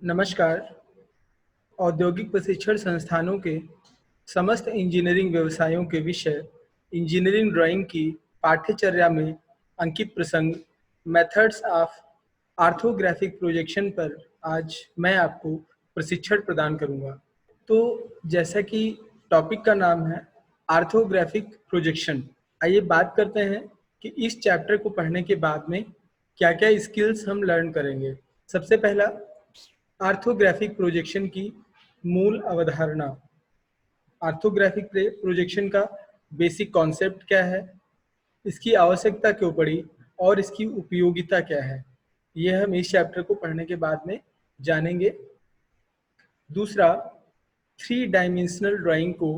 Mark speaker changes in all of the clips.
Speaker 1: नमस्कार। औद्योगिक प्रशिक्षण संस्थानों के समस्त इंजीनियरिंग व्यवसायों के विषय इंजीनियरिंग ड्राइंग की पाठ्यचर्या में अंकित प्रसंग मेथड्स ऑफ आर्थोग्राफिक प्रोजेक्शन पर आज मैं आपको प्रशिक्षण प्रदान करूंगा। तो जैसा कि टॉपिक का नाम है आर्थोग्राफिक प्रोजेक्शन, आइए बात करते हैं कि इस चैप्टर को पढ़ने के बाद में क्या क्या स्किल्स हम लर्न करेंगे। सबसे पहला, आर्थोग्राफिक प्रोजेक्शन की मूल अवधारणा। आर्थोग्राफिक प्रोजेक्शन का बेसिक कॉन्सेप्ट क्या है, इसकी आवश्यकता क्यों पड़ी और इसकी उपयोगिता क्या है, यह हम इस चैप्टर को पढ़ने के बाद में जानेंगे। दूसरा, थ्री डायमेंशनल ड्राइंग को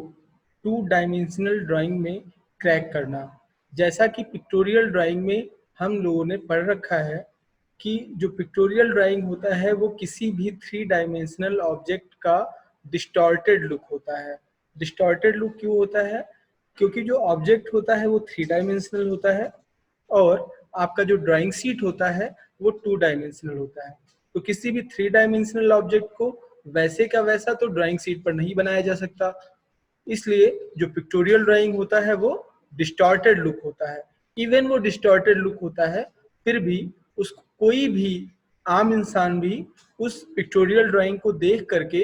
Speaker 1: टू डायमेंशनल ड्राइंग में क्रैक करना। जैसा कि पिक्टोरियल ड्राइंग में हम लोगों ने पढ़ रखा है कि जो पिक्टोरियल ड्राइंग होता है वो किसी भी थ्री डायमेंशनल ऑब्जेक्ट का डिस्टॉर्टेड लुक होता है। डिस्टॉर्टेड लुक क्यों होता है? क्योंकि जो ऑब्जेक्ट होता है वो थ्री डायमेंशनल होता है और आपका जो ड्राइंग शीट होता है वो टू डायमेंशनल होता है। तो किसी भी थ्री डायमेंशनल ऑब्जेक्ट को वैसे का वैसा तो ड्राइंग शीट पर नहीं बनाया जा सकता, इसलिए जो पिक्टोरियल ड्राइंग होता है वो डिस्टॉर्टेड लुक होता है। इवन वो डिस्टॉर्टेड लुक होता है फिर भी उस कोई भी आम इंसान भी उस पिक्टोरियल ड्राइंग को देख करके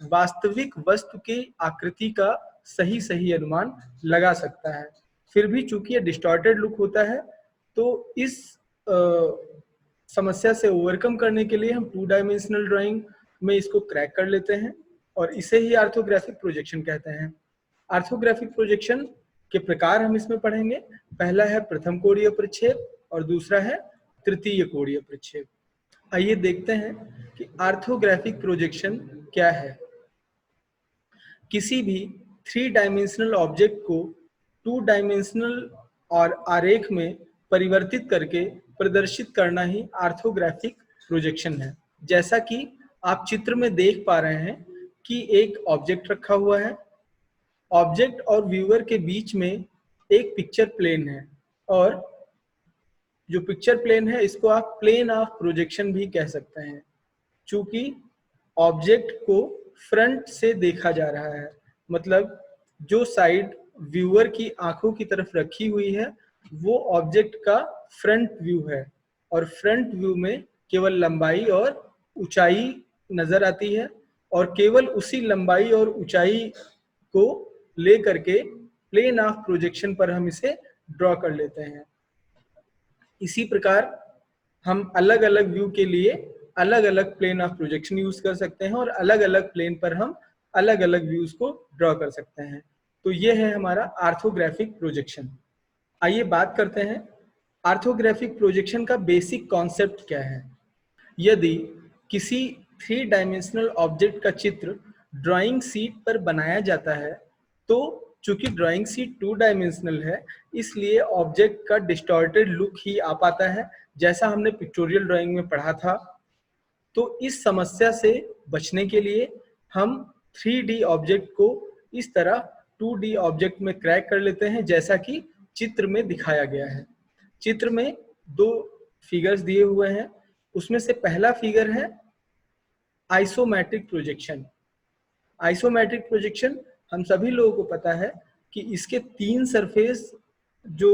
Speaker 1: वास्तविक वस्तु की आकृति का सही सही अनुमान लगा सकता है। फिर भी चूंकि ये डिस्टॉर्टेड लुक होता है तो इस समस्या से ओवरकम करने के लिए हम टू डायमेंशनल ड्राइंग में इसको क्रैक कर लेते हैं और इसे ही आर्थोग्राफिक प्रोजेक्शन कहते हैं। आर्थोग्राफिक प्रोजेक्शन के प्रकार हम इसमें पढ़ेंगे। पहला है प्रथम कोणीय प्रक्षेप और दूसरा है तृतीय कोणीय प्रक्षेप। आइए देखते हैं कि आर्थोग्राफिक प्रोजेक्शन क्या है। किसी भी थ्री डायमेंशनल ऑब्जेक्ट को टू डायमेंशनल और आरेख में परिवर्तित करके प्रदर्शित करना ही आर्थोग्राफिक प्रोजेक्शन है। जैसा कि आप चित्र में देख पा रहे हैं कि एक ऑब्जेक्ट रखा हुआ है। ऑब्जेक्ट और व्यूअर के बीच में एक पिक्चर प्लेन है और जो पिक्चर प्लेन है इसको आप प्लेन ऑफ प्रोजेक्शन भी कह सकते हैं, चूंकि ऑब्जेक्ट को फ्रंट से देखा जा रहा है। मतलब जो साइड व्यूअर की आंखों की तरफ रखी हुई है वो ऑब्जेक्ट का फ्रंट व्यू है और फ्रंट व्यू में केवल लंबाई और ऊंचाई नजर आती है और केवल उसी लंबाई और ऊंचाई को लेकर के प्लेन ऑफ प्रोजेक्शन पर हम इसे ड्रॉ कर लेते हैं। इसी प्रकार हम अलग अलग व्यू के लिए अलग अलग प्लेन ऑफ प्रोजेक्शन यूज कर सकते हैं और अलग अलग प्लेन पर हम अलग अलग व्यूज को ड्रॉ कर सकते हैं। तो ये है हमारा आर्थोग्राफिक प्रोजेक्शन। आइए बात करते हैं आर्थोग्राफिक प्रोजेक्शन का बेसिक कॉन्सेप्ट क्या है। यदि किसी थ्री डायमेंशनल ऑब्जेक्ट का चित्र ड्राइंग शीट पर बनाया जाता है तो चूंकि ड्राइंग शीट टू डायमेंशनल है इसलिए ऑब्जेक्ट का डिस्टॉर्टेड लुक ही आ पाता है, जैसा हमने पिक्टोरियल ड्राइंग में पढ़ा था। तो इस समस्या से बचने के लिए हम 3D ऑब्जेक्ट को इस तरह 2D ऑब्जेक्ट में क्रैक कर लेते हैं, जैसा कि चित्र में दिखाया गया है। चित्र में दो फिगर्स दिए हुए हैं, उसमें से पहला फिगर है आइसोमेट्रिक प्रोजेक्शन। आइसोमेट्रिक प्रोजेक्शन हम सभी लोगों को पता है कि इसके तीन सरफेस जो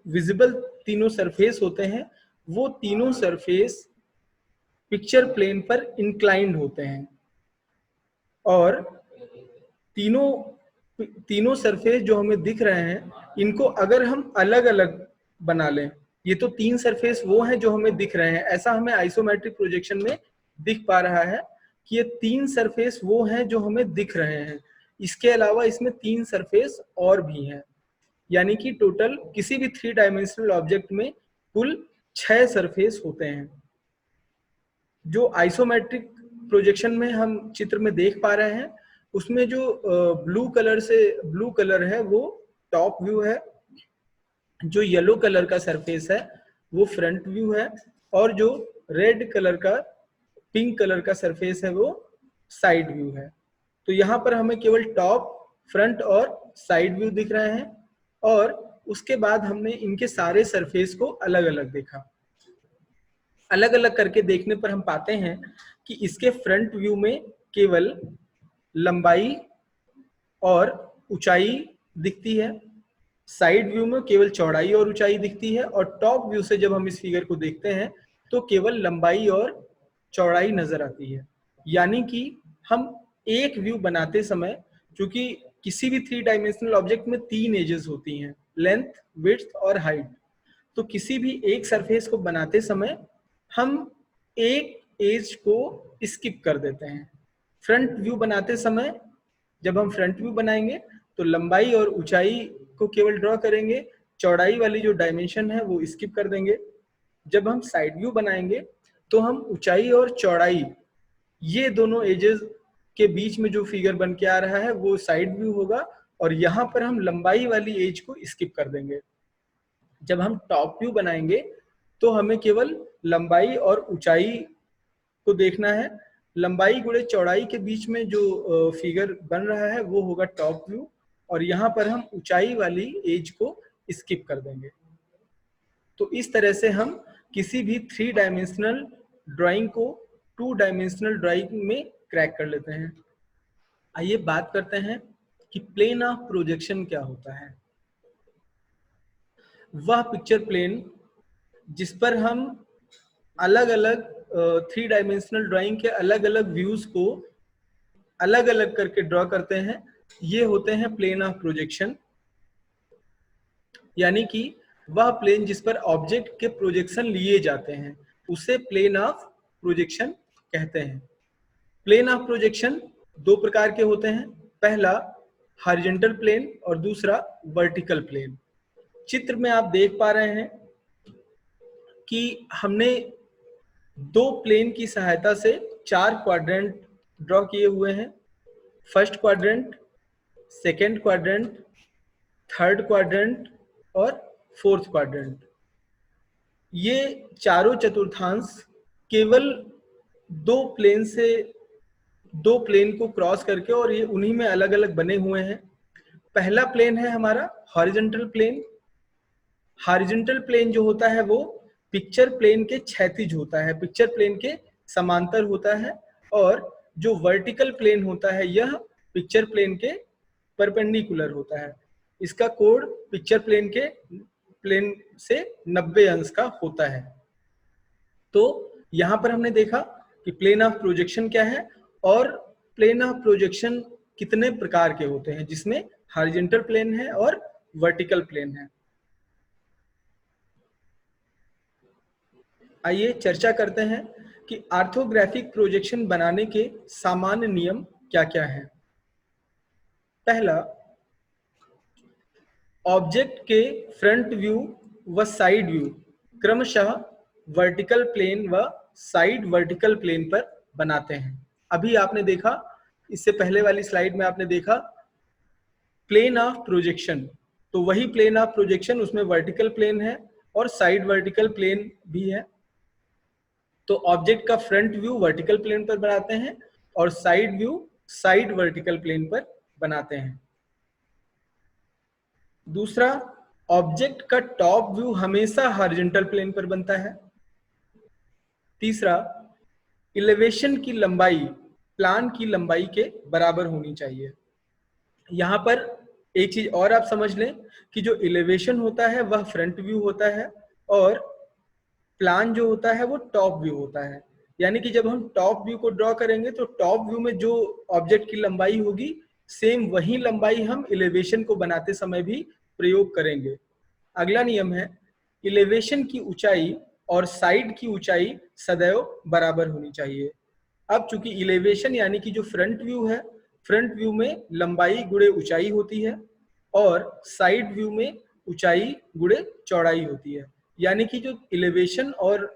Speaker 1: विजिबल तीनों सरफेस होते हैं वो तीनों सरफेस पिक्चर प्लेन पर इंक्लाइंड होते हैं और तीनों सरफेस जो हमें दिख रहे हैं इनको अगर हम अलग अलग बना लें, ये तो तीन सरफेस वो हैं जो हमें दिख रहे हैं, ऐसा हमें आइसोमेट्रिक प्रोजेक्शन में दिख पा रहा है कि ये तीन सरफेस वो हैं जो हमें दिख रहे हैं। इसके अलावा इसमें तीन सरफेस और भी हैं, यानी कि टोटल किसी भी थ्री डायमेंशनल ऑब्जेक्ट में कुल 6 सरफेस होते हैं। जो आइसोमेट्रिक प्रोजेक्शन में हम चित्र में देख पा रहे हैं उसमें जो ब्लू कलर है वो टॉप व्यू है, जो येलो कलर का सरफेस है वो फ्रंट व्यू है और जो रेड कलर का पिंक कलर का सरफेस है वो साइड व्यू है। तो यहाँ पर हमें केवल टॉप, फ्रंट और साइड व्यू दिख रहे हैं और उसके बाद हमने इनके सारे सरफेस को अलग अलग देखा। अलग अलग करके देखने पर हम पाते हैं कि इसके फ्रंट व्यू में केवल लंबाई और ऊंचाई दिखती है, साइड व्यू में केवल चौड़ाई और ऊंचाई दिखती है, और टॉप व्यू से जब हम इस फिगर को देखते हैं तो केवल लंबाई और चौड़ाई नजर आती है। यानी कि हम एक व्यू बनाते समय, क्योंकि किसी भी 3 डायमेंशनल ऑब्जेक्ट में 3 एजेस होती हैं, लेंथ, विड्थ और हाइट, तो किसी भी एक सरफेस को बनाते समय हम एक एज को स्किप कर देते हैं। फ्रंट व्यू बनाते समय जब हम फ्रंट व्यू बनाएंगे तो लंबाई और ऊंचाई को केवल ड्रॉ करेंगे, चौड़ाई वाली जो डायमेंशन है वो स्किप कर देंगे। जब हम साइड व्यू बनाएंगे तो हम ऊंचाई और चौड़ाई, ये दोनों एजेस के बीच में जो फिगर बन के आ रहा है वो साइड व्यू होगा, और यहाँ पर हम लंबाई वाली एज को स्किप कर देंगे। जब हम टॉप व्यू बनाएंगे तो हमें केवल लंबाई और ऊंचाई को देखना है। लंबाई गुणे चौड़ाई के बीच में जो फिगर बन रहा है वो होगा टॉप व्यू, और यहाँ पर हम ऊंचाई वाली एज को स्किप कर देंगे। तो इस तरह से हम किसी भी 3 डायमेंशनल ड्राइंग को 2 डायमेंशनल ड्राइंग में क्रैक कर लेते हैं। आइए बात करते हैं कि प्लेन ऑफ प्रोजेक्शन क्या होता है। वह पिक्चर प्लेन जिस पर हम अलग अलग 3 डायमेंशनल ड्राइंग के अलग अलग व्यूज को अलग अलग करके ड्रॉ करते हैं, ये होते हैं प्लेन ऑफ प्रोजेक्शन। यानी कि वह प्लेन जिस पर ऑब्जेक्ट के प्रोजेक्शन लिए जाते हैं उसे प्लेन ऑफ प्रोजेक्शन कहते हैं। प्लेन ऑफ प्रोजेक्शन 2 प्रकार के होते हैं, पहला हॉरिजॉन्टल प्लेन और दूसरा वर्टिकल प्लेन। चित्र में आप देख पा रहे हैं कि हमने 2 प्लेन की सहायता से 4 क्वाड्रेंट ड्रॉ किए हुए हैं। First quadrant, second quadrant, third quadrant और फोर्थ क्वाड्रेंट। ये चारों चतुर्थांश केवल 2 प्लेन को क्रॉस करके, और ये उन्हीं में अलग अलग बने हुए हैं। पहला प्लेन है हमारा हॉरिजॉन्टल प्लेन। हॉरिजॉन्टल प्लेन जो होता है वो पिक्चर प्लेन के क्षैतिज होता है, पिक्चर प्लेन के समांतर होता है, और जो वर्टिकल प्लेन होता है यह पिक्चर प्लेन के परपेंडिकुलर होता है। इसका कोण पिक्चर प्लेन से 90 अंश का होता है। तो यहाँ पर हमने देखा कि प्लेन ऑफ प्रोजेक्शन क्या है और प्लेन ऑफ प्रोजेक्शन कितने प्रकार के होते हैं, जिसमें हॉरिजॉन्टल प्लेन है और वर्टिकल प्लेन है। आइए चर्चा करते हैं कि ऑर्थोग्राफिक प्रोजेक्शन बनाने के सामान्य नियम क्या क्या हैं। पहला, ऑब्जेक्ट के फ्रंट व्यू व साइड व्यू क्रमशः वर्टिकल प्लेन व साइड वर्टिकल प्लेन पर बनाते हैं। अभी आपने देखा, इससे पहले वाली स्लाइड में आपने देखा प्लेन ऑफ प्रोजेक्शन, तो वही प्लेन ऑफ प्रोजेक्शन, उसमें वर्टिकल प्लेन है और साइड वर्टिकल प्लेन भी है। तो ऑब्जेक्ट का फ्रंट व्यू वर्टिकल प्लेन पर बनाते हैं और side view side vertical plane पर बनाते हैं। दूसरा, ऑब्जेक्ट का टॉप व्यू हमेशा हॉरिजॉन्टल प्लेन पर बनता है। तीसरा, इलेवेशन की लंबाई प्लान की लंबाई के बराबर होनी चाहिए। यहाँ पर एक चीज और आप समझ लें कि जो इलेवेशन होता है वह फ्रंट व्यू होता है और प्लान जो होता है वो टॉप व्यू होता है। यानी कि जब हम टॉप व्यू को ड्रॉ करेंगे तो टॉप व्यू में जो ऑब्जेक्ट की लंबाई होगी सेम वही लंबाई हम इलेवेशन को बनाते समय भी प्रयोग करेंगे। अगला नियम है, इलेवेशन की ऊंचाई और साइड की ऊंचाई सदैव बराबर होनी चाहिए। अब चूंकि इलेवेशन यानी कि जो फ्रंट व्यू है, फ्रंट व्यू में लंबाई गुणे ऊंचाई होती है और साइड व्यू में ऊंचाई गुणे चौड़ाई होती है। यानी कि जो इलेवेशन और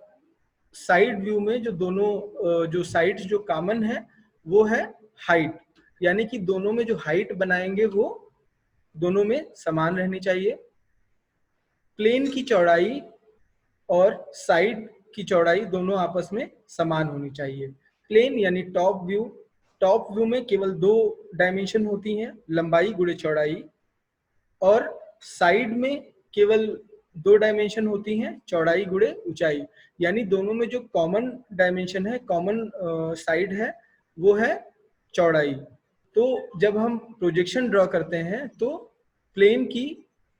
Speaker 1: साइड व्यू में जो दोनों जो साइड्स जो कॉमन है वो है हाइट, यानी कि दोनों में जो हाइट बनाएंगे वो दोनों में समान रहनी चाहिए। प्लेन की चौड़ाई और साइड की चौड़ाई दोनों आपस में समान होनी चाहिए। प्लेन यानी टॉप व्यू में केवल 2 डायमेंशन होती हैं, लंबाई गुणे चौड़ाई, और साइड में केवल दो डायमेंशन होती हैं, चौड़ाई गुणे ऊंचाई, यानी दोनों में जो कॉमन डायमेंशन है, कॉमन साइड है, वो है चौड़ाई। तो जब हम प्रोजेक्शन ड्रॉ करते हैं तो प्लेन की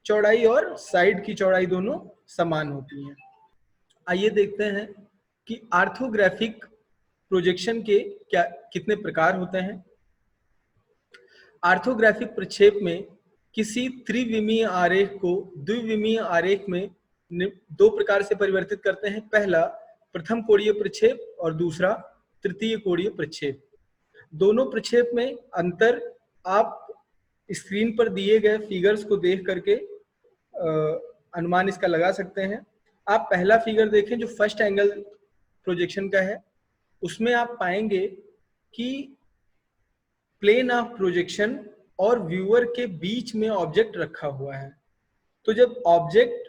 Speaker 1: चौड़ाई और साइड की चौड़ाई दोनों समान होती हैं। आइए देखते हैं कि ऑर्थोग्राफिक प्रोजेक्शन के क्या कितने प्रकार होते हैं। ऑर्थोग्राफिक प्रक्षेप में किसी त्रिविमीय आरेख को द्विविमीय आरेख में दो प्रकार से परिवर्तित करते हैं। पहला प्रथम कोणीय प्रक्षेप और दूसरा तृतीय कोणीय प्रक्षेप। दोनों प्रक्षेप में अंतर आप स्क्रीन पर दिए गए फिगर्स को देख करके अनुमान इसका लगा सकते हैं। आप पहला फिगर देखें जो फर्स्ट एंगल प्रोजेक्शन का है, उसमें आप पाएंगे कि प्लेन ऑफ प्रोजेक्शन और व्यूअर के बीच में ऑब्जेक्ट रखा हुआ है। तो जब ऑब्जेक्ट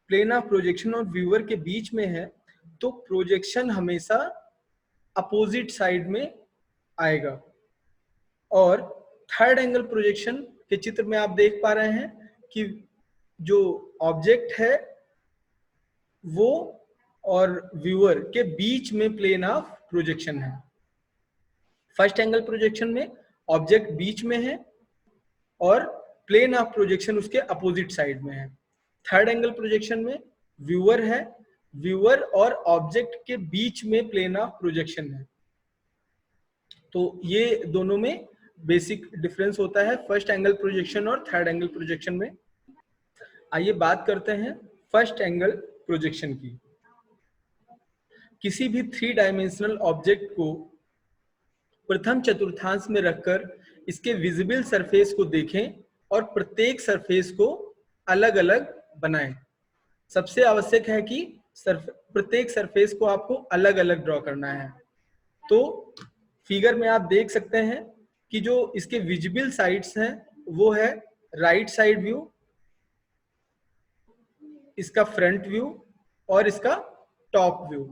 Speaker 1: प्लेन ऑफ प्रोजेक्शन और व्यूअर के बीच में है तो प्रोजेक्शन हमेशा अपोजिट साइड में आएगा। और थर्ड एंगल प्रोजेक्शन के चित्र में आप देख पा रहे हैं कि जो ऑब्जेक्ट है वो और व्यूअर के बीच में प्लेन ऑफ प्रोजेक्शन है। फर्स्ट एंगल प्रोजेक्शन में ऑब्जेक्ट बीच में है और प्लेन ऑफ प्रोजेक्शन उसके अपोजिट साइड में है। थर्ड एंगल प्रोजेक्शन में व्यूअर है, व्यूअर और ऑब्जेक्ट के बीच में प्लेन ऑफ प्रोजेक्शन है। तो ये दोनों में बेसिक डिफरेंस होता है फर्स्ट एंगल प्रोजेक्शन और थर्ड एंगल प्रोजेक्शन में। आइए बात करते हैं फर्स्ट एंगल प्रोजेक्शन की। किसी भी थ्री डायमेंशनल ऑब्जेक्ट को प्रथम चतुर्थांश में रखकर इसके विजिबल सरफेस को देखें और प्रत्येक सरफेस को अलग अलग बनाएं। सबसे आवश्यक है कि प्रत्येक सरफेस को आपको अलग अलग ड्रॉ करना है। तो फिगर में आप देख सकते हैं कि जो इसके विजिबल साइड्स हैं वो है राइट साइड व्यू, इसका फ्रंट व्यू और इसका टॉप व्यू।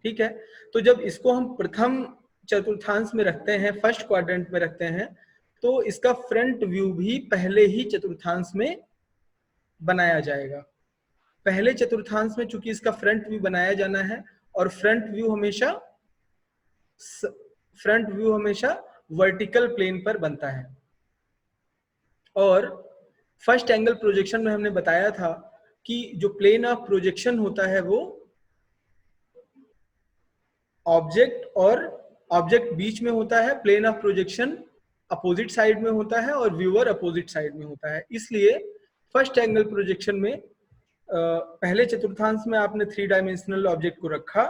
Speaker 1: ठीक है, तो जब इसको हम प्रथम चतुर्थांश में रखते हैं, फर्स्ट क्वाड्रेंट में रखते हैं, तो इसका फ्रंट व्यू भी पहले ही चतुर्थांश में बनाया जाएगा। पहले चतुर्थांश में चूंकि इसका फ्रंट व्यू बनाया जाना है और फ्रंट व्यू हमेशा वर्टिकल प्लेन पर बनता है। और फर्स्ट एंगल प्रोजेक्शन में हमने बताया था कि जो प्लेन ऑफ प्रोजेक्शन होता है वो ऑब्जेक्ट बीच में होता है, plane of projection opposite side में होता है और व्यूअर अपोजिट साइड में होता है। इसलिए फर्स्ट एंगल प्रोजेक्शन में पहले चतुर्थांश में आपने थ्री डायमेंशनल ऑब्जेक्ट को रखा,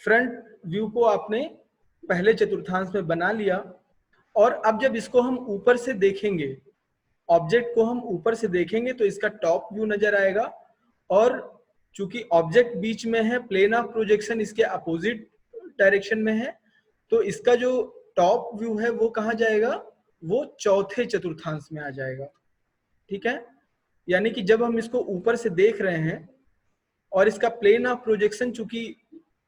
Speaker 1: फ्रंट व्यू को आपने पहले चतुर्थांश में बना लिया, और अब जब इसको हम ऊपर से देखेंगे, ऑब्जेक्ट को हम ऊपर से देखेंगे तो इसका टॉप व्यू नजर आएगा। और चूंकि ऑब्जेक्ट बीच में है, प्लेन ऑफ प्रोजेक्शन इसके अपोजिट डायरेक्शन में है, तो इसका जो टॉप व्यू है वो कहाँ जाएगा, वो चौथे चतुर्थांश में आ जाएगा। ठीक है, यानी कि जब हम इसको ऊपर से देख रहे हैं और इसका प्लेन ऑफ प्रोजेक्शन चूंकि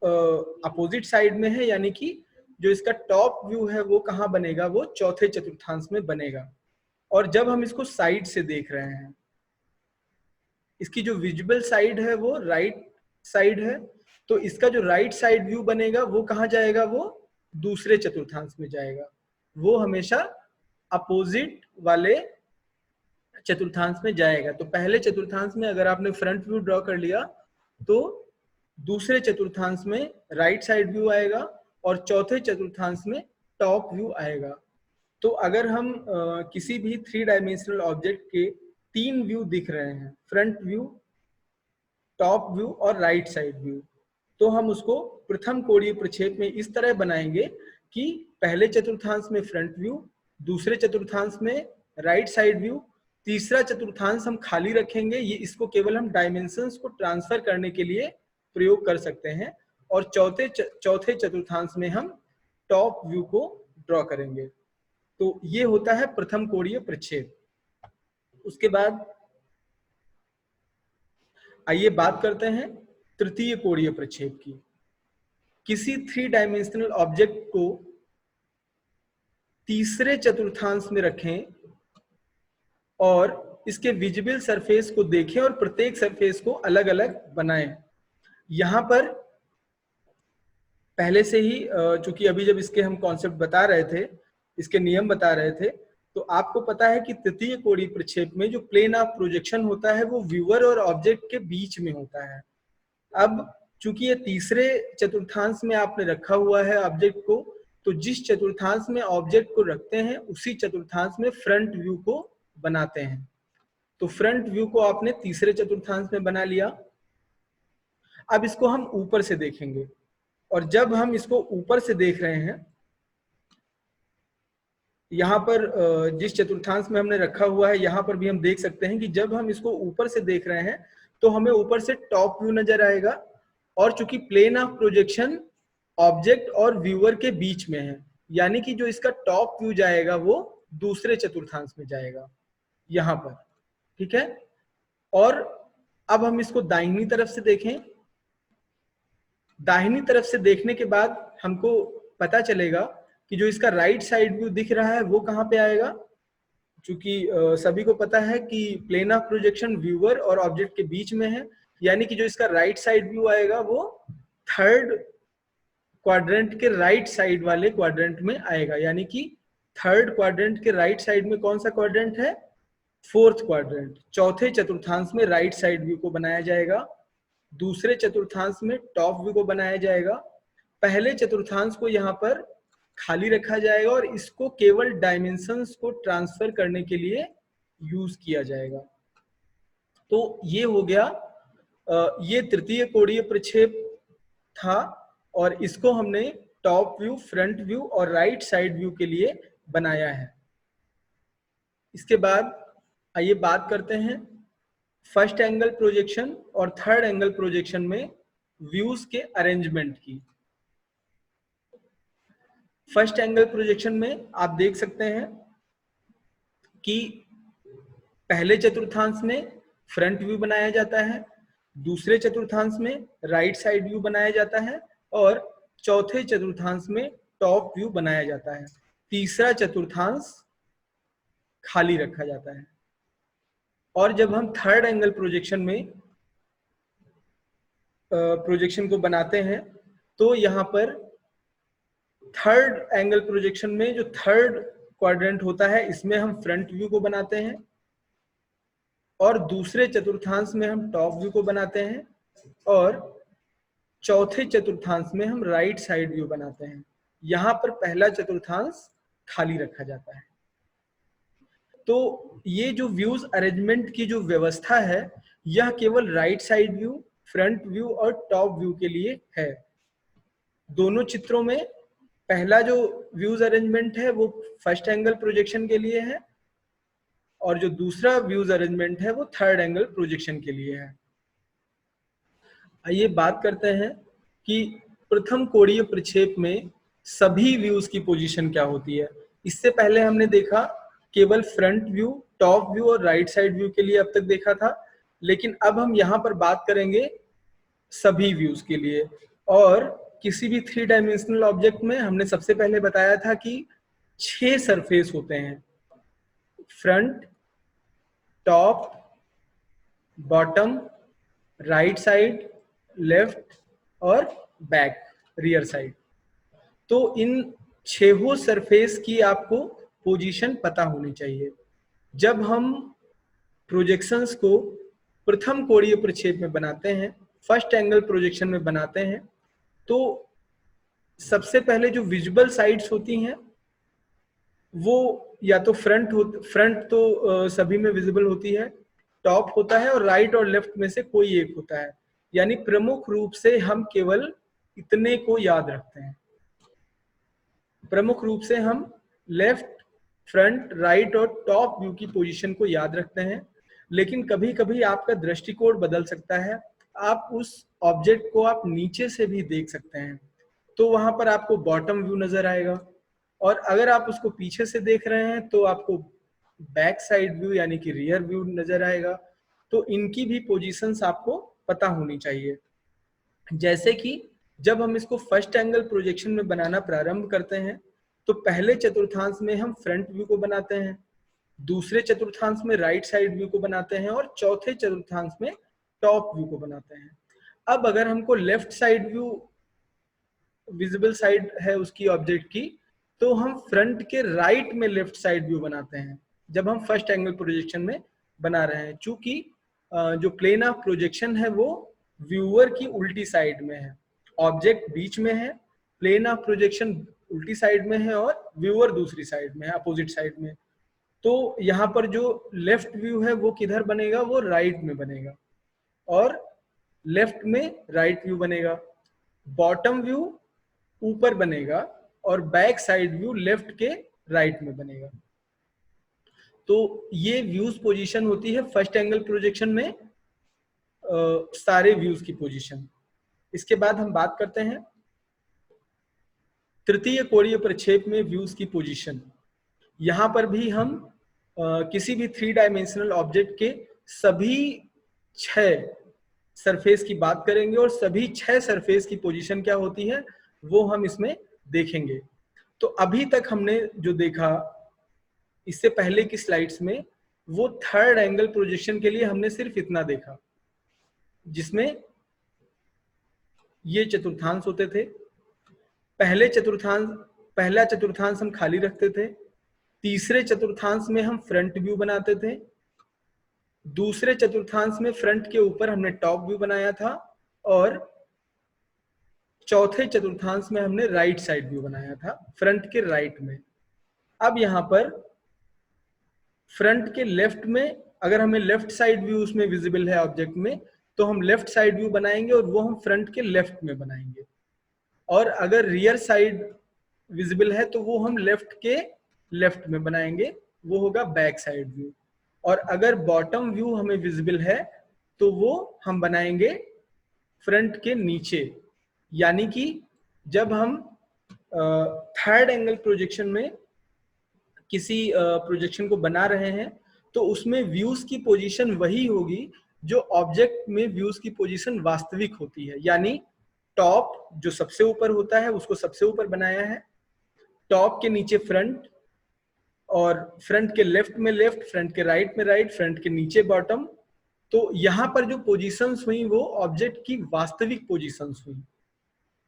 Speaker 1: अपोजिट साइड में है, यानी कि जो इसका टॉप व्यू है वो कहाँ बनेगा, वो चौथे चतुर्थांश में बनेगा। और जब हम इसको साइड से देख रहे हैं, इसकी जो विजिबल साइड है वो राइट साइड है, तो इसका जो राइट साइड व्यू बनेगा वो कहाँ जाएगा, वो दूसरे चतुर्थांश में जाएगा। वो हमेशा अपोजिट वाले चतुर्थांश में जाएगा। तो पहले चतुर्थांश में अगर आपने फ्रंट व्यू ड्रॉ कर लिया तो दूसरे चतुर्थांश में राइट साइड व्यू आएगा और चौथे चतुर्थांश में टॉप व्यू आएगा। तो अगर हम किसी भी थ्री डायमेंशनल ऑब्जेक्ट के तीन व्यू दिख रहे हैं, फ्रंट व्यू, टॉप व्यू और राइट साइड व्यू, तो हम उसको प्रथम कोणीय प्रक्षेप में इस तरह बनाएंगे कि पहले चतुर्थांश में फ्रंट व्यू, दूसरे चतुर्थांश में राइट साइड व्यू, तीसरा चतुर्थांश हम खाली रखेंगे। ये इसको केवल हम डायमेंशंस को ट्रांसफर करने के लिए प्रयोग कर सकते हैं। और चौथे चतुर्थांश में हम टॉप व्यू को ड्रॉ करेंगे। तो ये होता है प्रथम कोणीय प्रक्षेप। उसके बाद आइए बात करते हैं तृतीय कोणीय प्रक्षेप की। किसी थ्री डायमेंशनल ऑब्जेक्ट को तीसरे चतुर्थांश में रखें और इसके विजिबल सरफेस को देखें और प्रत्येक सरफेस को अलग अलग बनाएं। यहाँ पर पहले से ही चूंकि अभी जब इसके हम कॉन्सेप्ट बता रहे थे, इसके नियम बता रहे थे, तो आपको पता है कि तृतीय कोणीय प्रक्षेप में जो प्लेन ऑफ प्रोजेक्शन होता है वो व्यूअर और ऑब्जेक्ट के बीच में होता है। अब चूंकि ये तीसरे चतुर्थांश में आपने रखा हुआ है ऑब्जेक्ट को, तो जिस चतुर्थांश में ऑब्जेक्ट को रखते हैं उसी चतुर्थांश में फ्रंट व्यू को बनाते हैं। तो फ्रंट व्यू को आपने तीसरे चतुर्थांश में बना लिया। अब इसको हम ऊपर से देखेंगे, और जब हम इसको ऊपर से देख रहे हैं, यहाँ पर जिस चतुर्थांश में हमने रखा हुआ है यहाँ पर भी हम देख सकते हैं कि जब हम इसको ऊपर से देख रहे हैं तो हमें ऊपर से टॉप व्यू नजर आएगा, और चूंकि प्लेन ऑफ प्रोजेक्शन ऑब्जेक्ट और व्यूअर के बीच में है, यानी कि जो इसका टॉप व्यू जाएगा वो दूसरे चतुर्थांश में जाएगा यहाँ पर, ठीक है। और अब हम इसको दाहिनी तरफ से देखें। दाहिनी तरफ से देखने के बाद हमको पता चलेगा कि जो इसका राइट साइड व्यू दिख रहा है वो कहाँ पे आएगा। चूंकि सभी को पता है कि प्लेन ऑफ प्रोजेक्शन व्यूअर और ऑब्जेक्ट के बीच में है, यानी कि जो इसका राइट साइड व्यू आएगा वो थर्ड क्वाड्रेंट के राइट साइड वाले क्वाड्रेंट में आएगा। यानी कि थर्ड क्वाड्रेंट के राइट साइड में कौन सा क्वाड्रेंट है? Fourth quadrant. चौथे चतुर्थांश में राइट साइड व्यू को बनाया जाएगा, दूसरे चतुर्थांश में टॉप व्यू को बनाया जाएगा, पहले चतुर्थांश को यहाँ पर खाली रखा जाएगा और इसको केवल डायमेंशंस को ट्रांसफर करने के लिए यूज किया जाएगा। तो ये हो गया, ये तृतीय कोणीय प्रक्षेप था और इसको हमने टॉप व्यू, फ्रंट व्यू और राइट साइड व्यू के लिए बनाया है। इसके बाद आइए बात करते हैं फर्स्ट एंगल प्रोजेक्शन और थर्ड एंगल प्रोजेक्शन में व्यूज के अरेंजमेंट की। फर्स्ट एंगल प्रोजेक्शन में आप देख सकते हैं कि पहले चतुर्थांश में फ्रंट व्यू बनाया जाता है, दूसरे चतुर्थांश में राइट साइड व्यू बनाया जाता है और चौथे चतुर्थांश में टॉप व्यू बनाया जाता है। तीसरा चतुर्थांश खाली रखा जाता है। और जब हम थर्ड एंगल प्रोजेक्शन में प्रोजेक्शन को बनाते हैं तो यहाँ पर थर्ड एंगल प्रोजेक्शन में जो थर्ड क्वाड्रेंट होता है इसमें हम फ्रंट व्यू को बनाते हैं और दूसरे चतुर्थांश में हम टॉप व्यू को बनाते हैं और चौथे चतुर्थांश में हम राइट साइड व्यू बनाते हैं। यहाँ पर पहला चतुर्थांश खाली रखा जाता है। तो ये जो व्यूज अरेंजमेंट की जो व्यवस्था है यह केवल right side view, front view और टॉप व्यू के लिए है। दोनों चित्रों में पहला जो व्यूज अरेंजमेंट है वो फर्स्ट एंगल प्रोजेक्शन के लिए है और जो दूसरा व्यूज अरेंजमेंट है वो थर्ड एंगल प्रोजेक्शन के लिए है। आइए बात करते हैं कि प्रथम कोणीय प्रक्षेप में सभी व्यूज की पोजीशन क्या होती है। इससे पहले हमने देखा केवल फ्रंट व्यू, टॉप व्यू और राइट साइड व्यू के लिए अब तक देखा था, लेकिन अब हम यहाँ पर बात करेंगे सभी व्यूज के लिए। और किसी भी 3 डायमेंशनल ऑब्जेक्ट में हमने सबसे पहले बताया था कि 6 सरफेस होते हैं, front, top, bottom, right side, left और बैक, रियर साइड। तो इन 6 सरफेस की आपको पोजीशन पता होनी चाहिए। जब हम प्रोजेक्शंस को प्रथम कोणीय प्रक्षेप में बनाते हैं, फर्स्ट एंगल प्रोजेक्शन में बनाते हैं, तो सबसे पहले जो विजिबल साइड्स होती हैं वो या तो फ्रंट तो सभी में विजिबल होती है, टॉप होता है और राइट और लेफ्ट में से कोई एक होता है। यानी प्रमुख रूप से हम केवल इतने को याद रखते हैं। प्रमुख रूप से हम लेफ्ट, फ्रंट, राइट और टॉप व्यू की पोजीशन को याद रखते हैं, लेकिन कभी कभी आपका दृष्टिकोण बदल सकता है। आप उस ऑब्जेक्ट को आप नीचे से भी देख सकते हैं, तो वहां पर आपको बॉटम व्यू नजर आएगा, और अगर आप उसको पीछे से देख रहे हैं तो आपको बैक साइड व्यू यानी कि रियर व्यू नजर आएगा। तो इनकी भी पोजीशंस आपको पता होनी चाहिए। जैसे कि जब हम इसको फर्स्ट एंगल प्रोजेक्शन में बनाना प्रारंभ करते हैं तो पहले चतुर्थांश में हम फ्रंट व्यू को बनाते हैं, दूसरे चतुर्थांश में राइट साइड व्यू को बनाते हैं और चौथे चतुर्थांश में टॉप व्यू को बनाते हैं। अब अगर हमको left side view, visible side है उसकी ऑब्जेक्ट की, तो हम फ्रंट के राइट में लेफ्ट साइड व्यू बनाते हैं जब हम फर्स्ट एंगल प्रोजेक्शन में बना रहे हैं। चूंकि जो प्लेन ऑफ प्रोजेक्शन है वो व्यूअर की उल्टी साइड में है, ऑब्जेक्ट बीच में है, प्लेन ऑफ प्रोजेक्शन उल्टी साइड में है और व्यूअर दूसरी साइड में है, अपोजिट साइड में। तो यहाँ पर जो लेफ्ट व्यू है वो किधर बनेगा, वो राइट में बनेगा, और लेफ्ट में राइट व्यू बनेगा। बॉटम व्यू ऊपर बनेगा और बैक साइड व्यू लेफ्ट के राइट में बनेगा। तो ये व्यूज पोजीशन होती है फर्स्ट एंगल प्रोजेक्शन में, सारे व्यूज की पोजीशन। इसके बाद हम बात करते हैं तृतीय कोणीय प्रक्षेप में व्यूज की पोजीशन। यहां पर भी हम किसी भी 3 डायमेंशनल ऑब्जेक्ट के सभी 6 सरफेस की बात करेंगे और सभी 6 सरफेस की पोजीशन क्या होती है वो हम इसमें देखेंगे। तो अभी तक हमने जो देखा इससे पहले की स्लाइड्स में, वो थर्ड एंगल प्रोजेक्शन के लिए हमने सिर्फ इतना देखा, जिसमें ये चतुर्थांश होते थे। पहला चतुर्थांश हम खाली रखते थे, तीसरे चतुर्थांश में हम फ्रंट व्यू बनाते थे, दूसरे चतुर्थांश में फ्रंट के ऊपर हमने टॉप व्यू बनाया था, और चौथे चतुर्थांश में हमने राइट साइड व्यू बनाया था, फ्रंट के राइट में। अब यहाँ पर फ्रंट के लेफ्ट में अगर हमें लेफ्ट साइड व्यू उसमें विजिबल है ऑब्जेक्ट में, तो हम लेफ्ट साइड व्यू बनाएंगे और वो हम फ्रंट के लेफ्ट में बनाएंगे। और अगर रियर साइड विजिबल है तो वो हम लेफ्ट के लेफ्ट में बनाएंगे, वो होगा बैक साइड व्यू। और अगर बॉटम व्यू हमें विजिबल है तो वो हम बनाएंगे फ्रंट के नीचे। यानी कि जब हम थर्ड एंगल प्रोजेक्शन में किसी प्रोजेक्शन को बना रहे हैं तो उसमें व्यूज की पोजीशन वही होगी जो ऑब्जेक्ट में व्यूज की पोजीशन वास्तविक होती है। यानी टॉप जो सबसे ऊपर होता है उसको सबसे ऊपर बनाया है, टॉप के नीचे फ्रंट, और फ्रंट के लेफ्ट में लेफ्ट, फ्रंट के राइट में राइट, फ्रंट के नीचे बॉटम। तो यहाँ पर जो पोजीशंस हुई वो ऑब्जेक्ट की वास्तविक पोजीशंस हुई।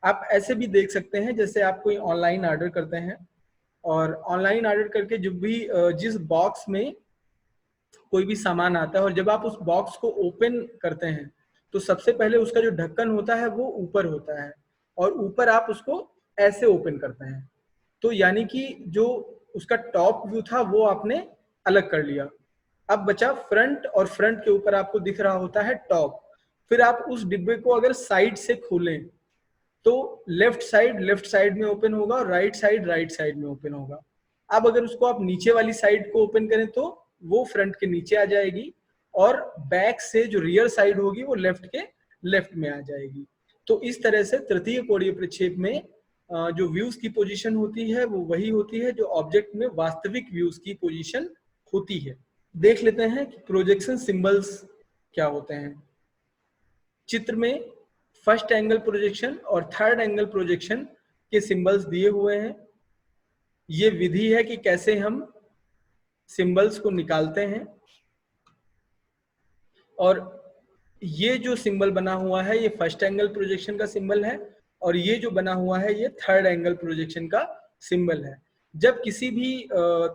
Speaker 1: आप ऐसे भी देख सकते हैं जैसे आप कोई ऑनलाइन ऑर्डर करते हैं, और ऑनलाइन ऑर्डर करके जब भी जिस बॉक्स में कोई भी सामान आता है और जब आप उस बॉक्स को ओपन करते हैं तो सबसे पहले उसका जो ढक्कन होता है वो ऊपर होता है, और ऊपर आप उसको ऐसे ओपन करते हैं। तो यानी कि जो उसका टॉप व्यू था वो आपने अलग कर लिया। अब बचा फ्रंट, और फ्रंट के ऊपर आपको दिख रहा होता है टॉप। फिर आप उस डिब्बे को अगर साइड से खोलें तो लेफ्ट साइड में ओपन होगा और राइट साइड में ओपन होगा। अब अगर उसको आप नीचे वाली साइड को ओपन करें तो वो फ्रंट के नीचे आ जाएगी, और बैक से जो रियर साइड होगी वो लेफ्ट के लेफ्ट में आ जाएगी। तो इस तरह से तृतीय कोणीय प्रक्षेप में जो व्यूज की पोजीशन होती है वो वही होती है जो ऑब्जेक्ट में वास्तविक व्यूज की पोजीशन होती है। देख लेते हैं कि प्रोजेक्शन सिंबल्स क्या होते हैं। चित्र में फर्स्ट एंगल प्रोजेक्शन और थर्ड एंगल प्रोजेक्शन के सिंबल्स दिए हुए हैं। ये विधि है कि कैसे हम सिंबल्स को निकालते हैं, और ये जो सिंबल बना हुआ है ये फर्स्ट एंगल प्रोजेक्शन का सिंबल है, और ये जो बना हुआ है ये थर्ड एंगल प्रोजेक्शन का सिंबल है। जब किसी भी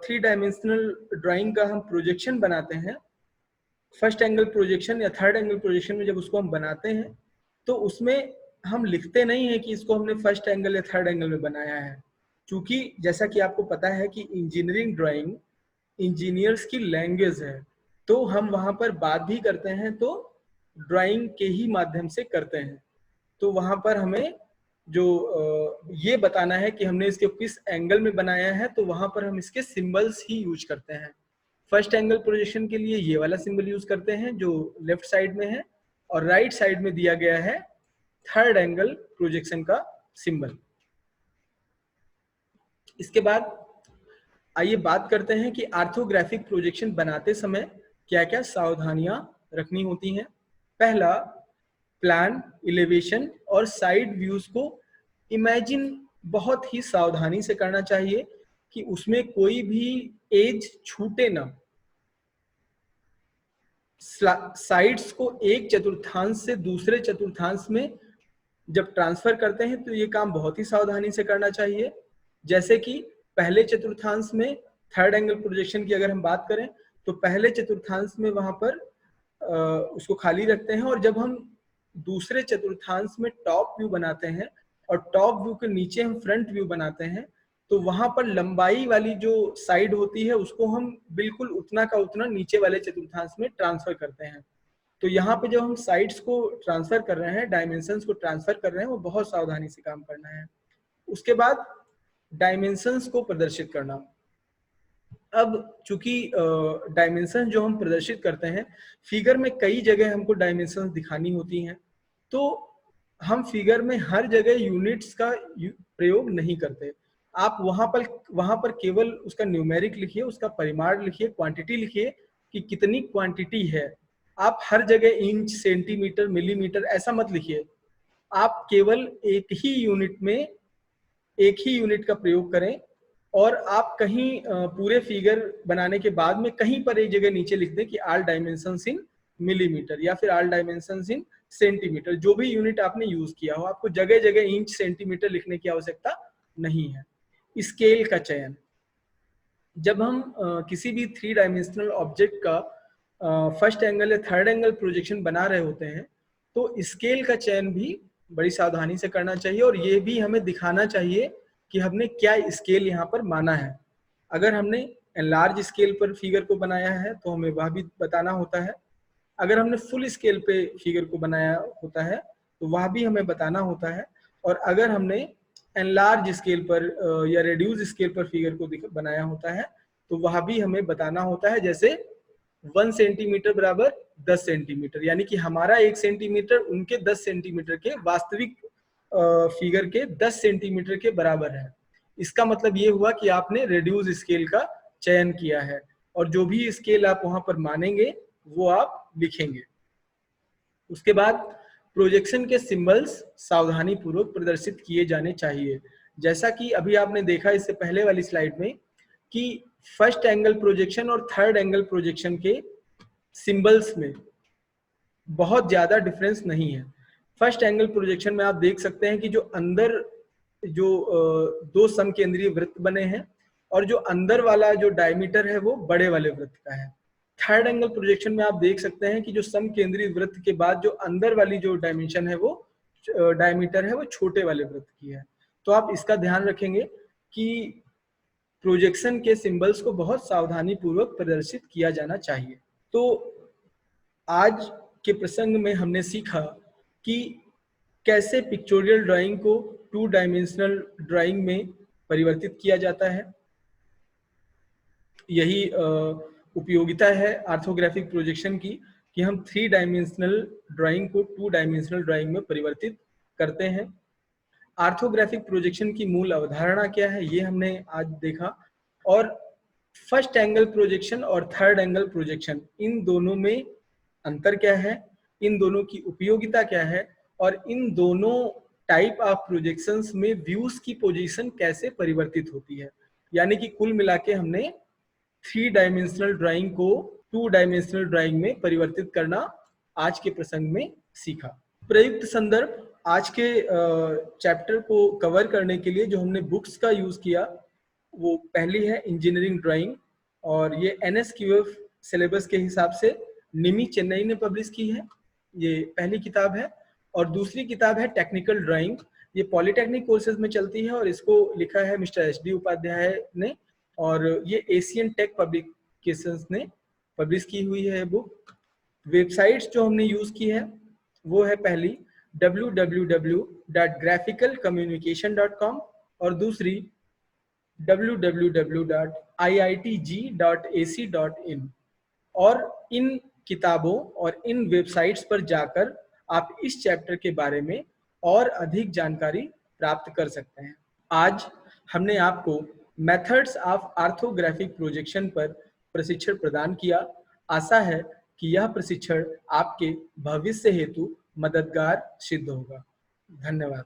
Speaker 1: 3 डायमेंशनल ड्राइंग का हम प्रोजेक्शन बनाते हैं, फर्स्ट एंगल प्रोजेक्शन या थर्ड एंगल प्रोजेक्शन में जब उसको हम बनाते हैं तो उसमें हम लिखते नहीं है कि इसको हमने फर्स्ट एंगल या थर्ड एंगल में बनाया है, क्योंकि जैसा कि आपको पता है कि इंजीनियरिंग ड्राइंग इंजीनियर्स की लैंग्वेज है, तो हम वहां पर बात भी करते हैं तो ड्राइंग के ही माध्यम से करते हैं। तो वहां पर हमें जो ये बताना है कि हमने इसके किस एंगल में बनाया है, तो वहां पर हम इसके सिंबल्स ही यूज करते हैं। फर्स्ट एंगल प्रोजेक्शन के लिए ये वाला सिंबल यूज करते हैं जो लेफ्ट साइड में है, और राइट साइड में दिया गया है थर्ड एंगल प्रोजेक्शन का सिंबल। इसके बाद आइए बात करते हैं कि ऑर्थोग्राफिक प्रोजेक्शन बनाते समय क्या क्या सावधानियां रखनी होती हैं। पहला, प्लान, इलेवेशन और साइड व्यूज को इमेजिन बहुत ही सावधानी से करना चाहिए कि उसमें कोई भी एज छूटे ना। साइड्स को एक चतुर्थांश से दूसरे चतुर्थांश में जब ट्रांसफर करते हैं तो ये काम बहुत ही सावधानी से करना चाहिए। जैसे कि पहले चतुर्थांश में थर्ड एंगल प्रोजेक्शन की अगर हम बात करें तो पहले चतुर्थांश में वहां पर उसको खाली रखते हैं, और जब हम दूसरे चतुर्थांश में टॉप व्यू बनाते हैं और टॉप व्यू के नीचे हम फ्रंट व्यू बनाते हैं तो वहां पर लंबाई वाली जो साइड होती है उसको हम बिल्कुल उतना का उतना नीचे वाले चतुर्थांश में ट्रांसफर करते हैं। तो यहाँ पे जब हम साइड्स को ट्रांसफर कर रहे हैं, डायमेंशंस को ट्रांसफर कर रहे हैं, वो बहुत सावधानी से काम करना है। उसके बाद डायमेंशंस को प्रदर्शित करना। अब चूंकि डायमेंशन जो हम प्रदर्शित करते हैं, फिगर में कई जगह हमको डायमेंशंस दिखानी होती हैं, तो हम फिगर में हर जगह यूनिट्स का प्रयोग नहीं करते। आप वहां पर केवल उसका न्यूमेरिक लिखिए, उसका परिमाण लिखिए, क्वांटिटी लिखिए कि कितनी क्वांटिटी है। आप हर जगह इंच, सेंटीमीटर, मिलीमीटर ऐसा मत लिखिए। आप केवल एक ही यूनिट का प्रयोग करें, और आप कहीं पूरे फिगर बनाने के बाद में कहीं पर एक जगह नीचे लिख दें कि ऑल डायमेंशंस इन मिलीमीटर या फिर ऑल डायमेंशंस इन सेंटीमीटर। जो भी यूनिट आपने यूज किया हो, आपको जगह जगह इंच, सेंटीमीटर लिखने की आवश्यकता नहीं है। स्केल का चयन। जब हम किसी भी 3 डायमेंशनल ऑब्जेक्ट का फर्स्ट एंगल या थर्ड एंगल प्रोजेक्शन बना रहे होते हैं तो स्केल का चयन भी बड़ी सावधानी से करना चाहिए, और ये भी हमें दिखाना चाहिए कि हमने क्या स्केल यहाँ पर माना है। अगर हमने लार्ज स्केल पर फिगर को बनाया है तो हमें वह भी बताना होता है। अगर हमने फुल स्केल पे फिगर को बनाया होता है तो वह भी हमें बताना होता है। और अगर हमने एनलार्ज स्केल पर या रेड्यूस स्केल पर फिगर को बनाया होता है तो वह भी हमें बताना होता है। जैसे 1 सेंटीमीटर बराबर 10 सेंटीमीटर, यानी कि हमारा 1 सेंटीमीटर उनके 10 सेंटीमीटर के वास्तविक फिगर के 10 सेंटीमीटर के बराबर है। इसका मतलब ये हुआ कि आपने रेड्यूस स्केल का चयन किया है, और जो भी स्केल आप वहां पर मानेंगे वो आप लिखेंगे। उसके बाद प्रोजेक्शन के सिंबल्स सावधानी पूर्वक प्रदर्शित किए जाने चाहिए। जैसा कि अभी आपने देखा इससे पहले वाली स्लाइड में कि फर्स्ट एंगल प्रोजेक्शन और थर्ड एंगल प्रोजेक्शन के सिंबल्स में बहुत ज्यादा डिफरेंस नहीं है। फर्स्ट एंगल प्रोजेक्शन में आप देख सकते हैं कि जो अंदर जो दो समकेंद्रीय वृत्त बने हैं, और जो अंदर वाला जो डायमीटर है वो बड़े वाले वृत्त का है। थर्ड एंगल प्रोजेक्शन में आप देख सकते हैं कि जो समकेंद्रीय वृत्त के बाद जो अंदर वाली जो डायमेंशन है वो डायमीटर है वो छोटे वाले वृत्त की है। तो आप इसका ध्यान रखेंगे कि प्रोजेक्शन के सिंबल्स को बहुत सावधानी पूर्वक प्रदर्शित किया जाना चाहिए। तो आज के प्रसंग में हमने सीखा कि कैसे पिक्चोरियल ड्राइंग को 2 डायमेंशनल ड्राइंग में परिवर्तित किया जाता है। यही उपयोगिता है ऑर्थोग्राफिक प्रोजेक्शन की कि हम 3 डायमेंशनल ड्राइंग को 2 डायमेंशनल ड्राइंग में परिवर्तित करते हैं। ऑर्थोग्राफिक प्रोजेक्शन की मूल अवधारणा क्या है ये हमने आज देखा, और फर्स्ट एंगल प्रोजेक्शन और थर्ड एंगल प्रोजेक्शन इन दोनों में अंतर क्या है, इन दोनों की उपयोगिता क्या है, और इन दोनों टाइप ऑफ प्रोजेक्शंस में व्यूज की पोजीशन कैसे परिवर्तित होती है। यानी कि कुल मिला के हमने 3 डायमेंशनल ड्राइंग को 2 डायमेंशनल ड्राइंग में परिवर्तित करना आज के प्रसंग में सीखा। प्रयुक्त संदर्भ आज के चैप्टर को कवर करने के लिए जो हमने बुक्स का यूज किया वो पहली है इंजीनियरिंग ड्राइंग, और ये NSQF सिलेबस के हिसाब से निमी चेन्नई ने पब्लिश की है, ये पहली किताब है। और दूसरी किताब है टेक्निकल ड्राइंग, ये पॉलिटेक्निक कोर्सेज में चलती है और इसको लिखा है मिस्टर SD उपाध्याय ने, और ये एशियन टेक पब्लिकेशंस ने पब्लिश की हुई है बुक। वेबसाइट्स जो हमने यूज की है वो है पहली www.graphicalcommunication.com और दूसरी www.iitg.ac.in। और इन किताबों और इन वेबसाइट्स पर जाकर आप इस चैप्टर के बारे में और अधिक जानकारी प्राप्त कर सकते हैं। आज हमने आपको मेथड्स ऑफ ऑर्थोग्राफिक प्रोजेक्शन पर प्रशिक्षण प्रदान किया। आशा है कि यह प्रशिक्षण आपके भविष्य हेतु मददगार सिद्ध होगा। धन्यवाद।